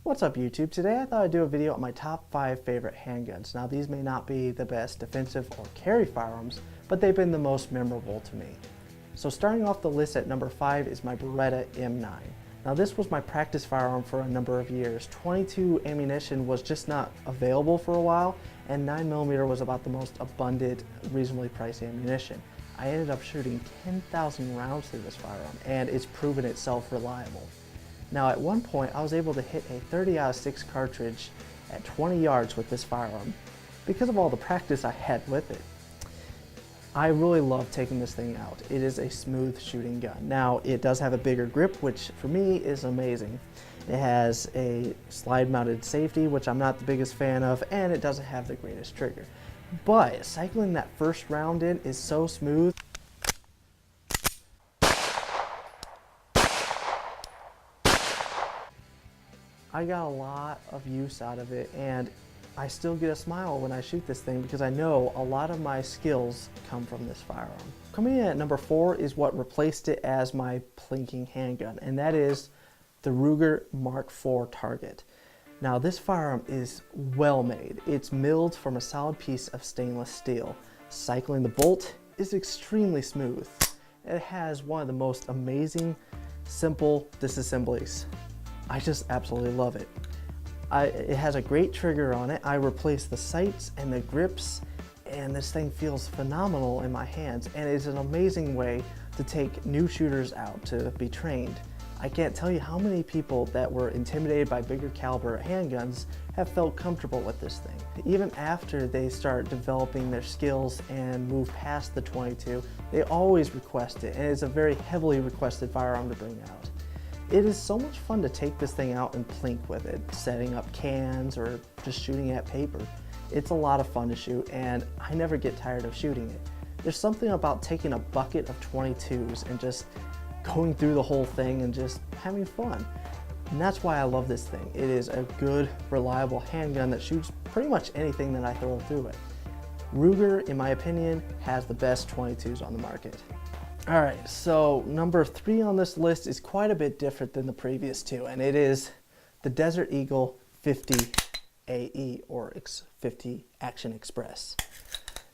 What's up YouTube? Today I thought I'd do a video on my top 5 favorite handguns. Now these may not be the best defensive or carry firearms, but they've been the most memorable to me. So starting off the list at number 5 is my Beretta M9. Now this was my practice firearm for a number of years. 22 ammunition was just not available for a while, and 9mm was about the most abundant, reasonably priced ammunition. I ended up shooting 10,000 rounds through this firearm, and it's proven itself reliable. Now at one point I was able to hit a 30/6 cartridge at 20 yards with this firearm because of all the practice I had with it. I really love taking this thing out. It is a smooth shooting gun. Now it does have a bigger grip, which for me is amazing. It has a slide mounted safety, which I'm not the biggest fan of, and it doesn't have the greatest trigger. But cycling that first round in is so smooth. I got a lot of use out of it, and I still get a smile when I shoot this thing because I know a lot of my skills come from this firearm. Coming in at number 4 is what replaced it as my plinking handgun, and that is the Luger Mark IV Target. Now this firearm is well made. It's milled from a solid piece of stainless steel. Cycling the bolt is extremely smooth. It has one of the most amazing, simple disassemblies. I just absolutely love it. It has a great trigger on it. I replaced the sights and the grips, and this thing feels phenomenal in my hands, and it's an amazing way to take new shooters out to be trained. I can't tell you how many people that were intimidated by bigger caliber handguns have felt comfortable with this thing. Even after they start developing their skills and move past the 22, they always request it, and it's a very heavily requested firearm to bring out. It is so much fun to take this thing out and plink with it, setting up cans or just shooting at paper. It's a lot of fun to shoot, and I never get tired of shooting it. There's something about taking a bucket of 22s and just going through the whole thing and just having fun. And that's why I love this thing. It is a good, reliable handgun that shoots pretty much anything that I throw through it. Luger, in my opinion, has the best 22s on the market. All right, so number 3 on this list is quite a bit different than the previous two, and it is the Desert Eagle 50 AE or 50 Action Express.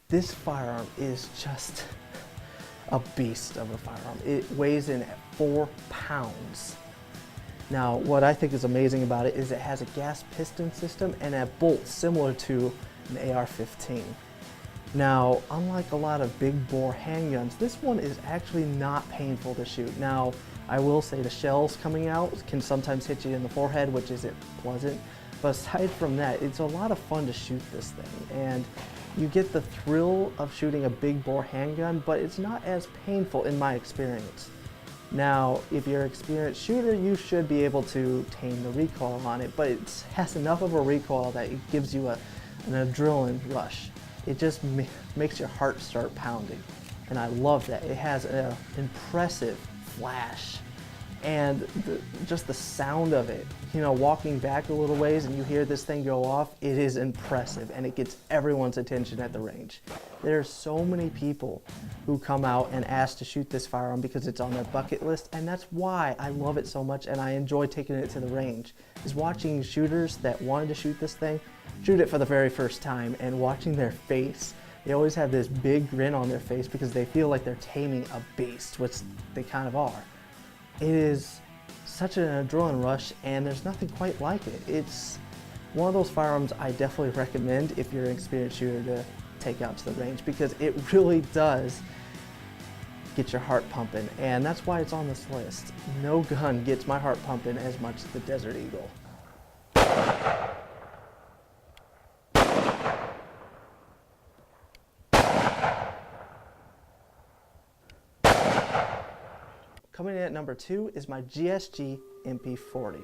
This firearm is just a beast of a firearm. It weighs in at 4 pounds. Now, what I think is amazing about it is it has a gas piston system and a bolt similar to an AR-15. Now, unlike a lot of big bore handguns, this one is actually not painful to shoot. Now, I will say the shells coming out can sometimes hit you in the forehead, which isn't pleasant. But aside from that, it's a lot of fun to shoot this thing. And you get the thrill of shooting a big bore handgun, but it's not as painful in my experience. Now, if you're an experienced shooter, you should be able to tame the recoil on it, but it has enough of a recoil that it gives you an adrenaline rush. It just makes your heart start pounding, and I love that. It has an impressive flash, and just the sound of it, you know, walking back a little ways and you hear this thing go off, it is impressive, and it gets everyone's attention at the range. There are so many people who come out and ask to shoot this firearm because it's on their bucket list, and that's why I love it so much and I enjoy taking it to the range, is watching shooters that wanted to shoot this thing shoot it for the very first time and watching their face. They always have this big grin on their face because they feel like they're taming a beast, which they kind of are. It is such an adrenaline rush, and there's nothing quite like it. It's one of those firearms I definitely recommend if you're an experienced shooter to take out to the range, because it really does get your heart pumping, and that's why it's on this list. No gun gets my heart pumping as much as the Desert Eagle. Coming in at number 2 is my GSG MP40.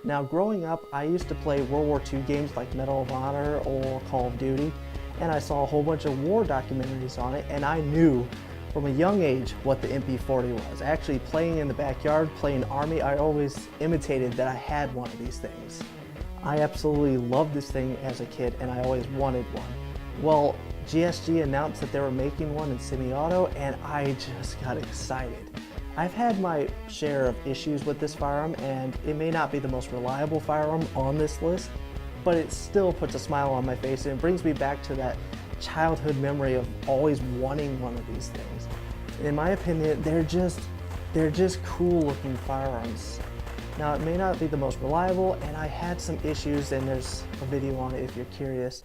Now, growing up, I used to play World War II games like Medal of Honor or Call of Duty, and I saw a whole bunch of war documentaries on it, and I knew from a young age what the MP40 was. Actually, playing in the backyard, playing Army, I always imitated that I had one of these things. I absolutely loved this thing as a kid, and I always wanted one. Well, GSG announced that they were making one in semi-auto, and I just got excited. I've had my share of issues with this firearm, and it may not be the most reliable firearm on this list, but it still puts a smile on my face, and it brings me back to that childhood memory of always wanting one of these things. In my opinion, they're just cool looking firearms. Now, it may not be the most reliable, and I had some issues, and there's a video on it if you're curious.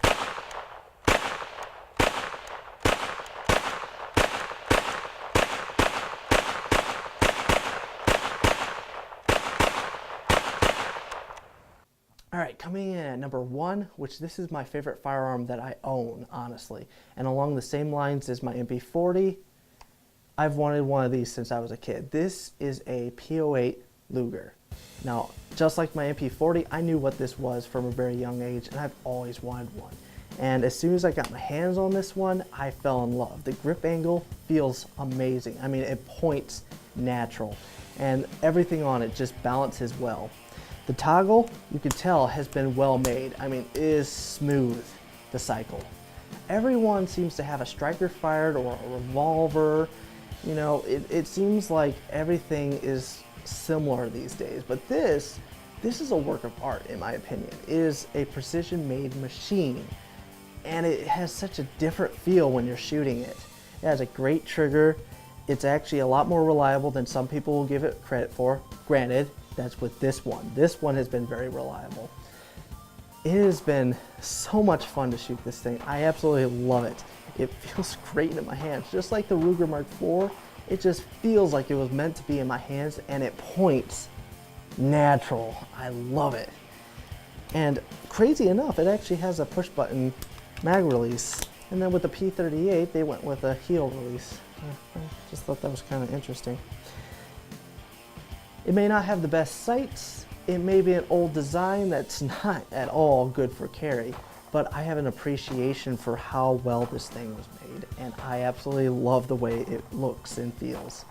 All right, coming in at number 1, which this is my favorite firearm that I own, honestly. And along the same lines as my MP40, I've wanted one of these since I was a kid. This is a P08 Luger. Now, just like my MP40, I knew what this was from a very young age, and I've always wanted one. And as soon as I got my hands on this one, I fell in love. The grip angle feels amazing. I mean, it points natural, and everything on it just balances well. The toggle, you can tell, has been well made. I mean, it is smooth, the cycle. Everyone seems to have a striker fired or a revolver. You know, it seems like everything is similar these days, but this is a work of art, in my opinion. It is a precision-made machine, and it has such a different feel when you're shooting it. It has a great trigger. It's actually a lot more reliable than some people will give it credit for. Granted, that's with this one. This one has been very reliable. It has been so much fun to shoot this thing. I absolutely love it. It feels great in my hands. Just like the Luger Mark IV, it just feels like it was meant to be in my hands, and it points natural. I love it. And crazy enough, it actually has a push button mag release. And then with the P38, they went with a heel release. I just thought that was kind of interesting. It may not have the best sights. It may be an old design that's not at all good for carry, but I have an appreciation for how well this thing was made, and I absolutely love the way it looks and feels.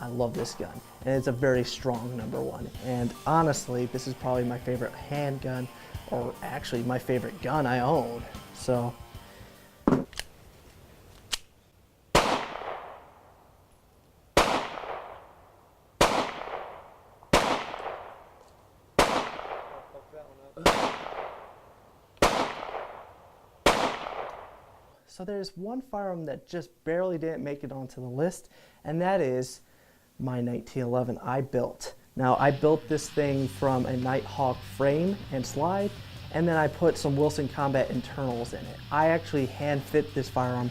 I love this gun, and it's a very strong number 1. And honestly, this is probably my favorite handgun, or actually my favorite gun I own. So. So there's one firearm that just barely didn't make it onto the list, and that is my 1911 I built. Now, I built this thing from a Nighthawk frame and slide, and then I put some Wilson Combat internals in it. I actually hand fit this firearm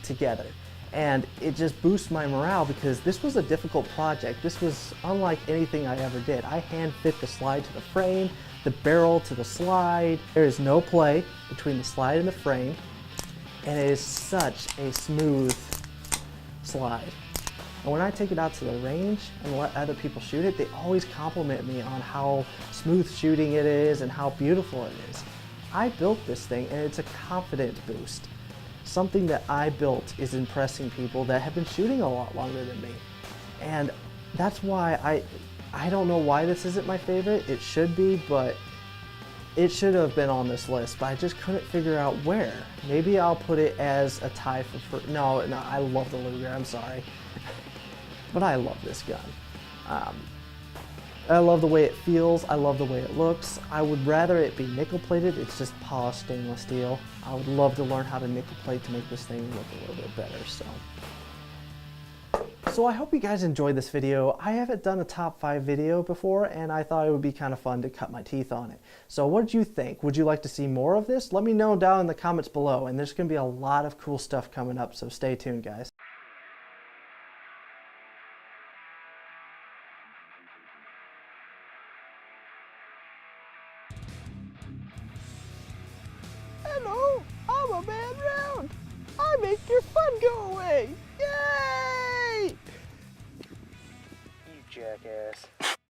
together, and it just boosts my morale because this was a difficult project. This was unlike anything I ever did. I hand fit the slide to the frame, the barrel to the slide. There is no play between the slide and the frame, and it is such a smooth slide. And when I take it out to the range and let other people shoot it, they always compliment me on how smooth shooting it is and how beautiful it is. I built this thing, and it's a confidence boost. Something that I built is impressing people that have been shooting a lot longer than me. And that's why I don't know why this isn't my favorite. It should be, but it should have been on this list, but I just couldn't figure out where. Maybe I'll put it as a tie for no, I love the Luger, I'm sorry. But I love this gun. I love the way it feels, I love the way it looks. I would rather it be nickel plated, it's just polished stainless steel. I would love to learn how to nickel plate to make this thing look a little bit better, So I hope you guys enjoyed this video. I haven't done a top 5 video before, and I thought it would be kind of fun to cut my teeth on it. So what did you think? Would you like to see more of this? Let me know down in the comments below, and there's going to be a lot of cool stuff coming up, so stay tuned, guys. Hello, I'm a man round. I make your fun go away. Yay! You jackass.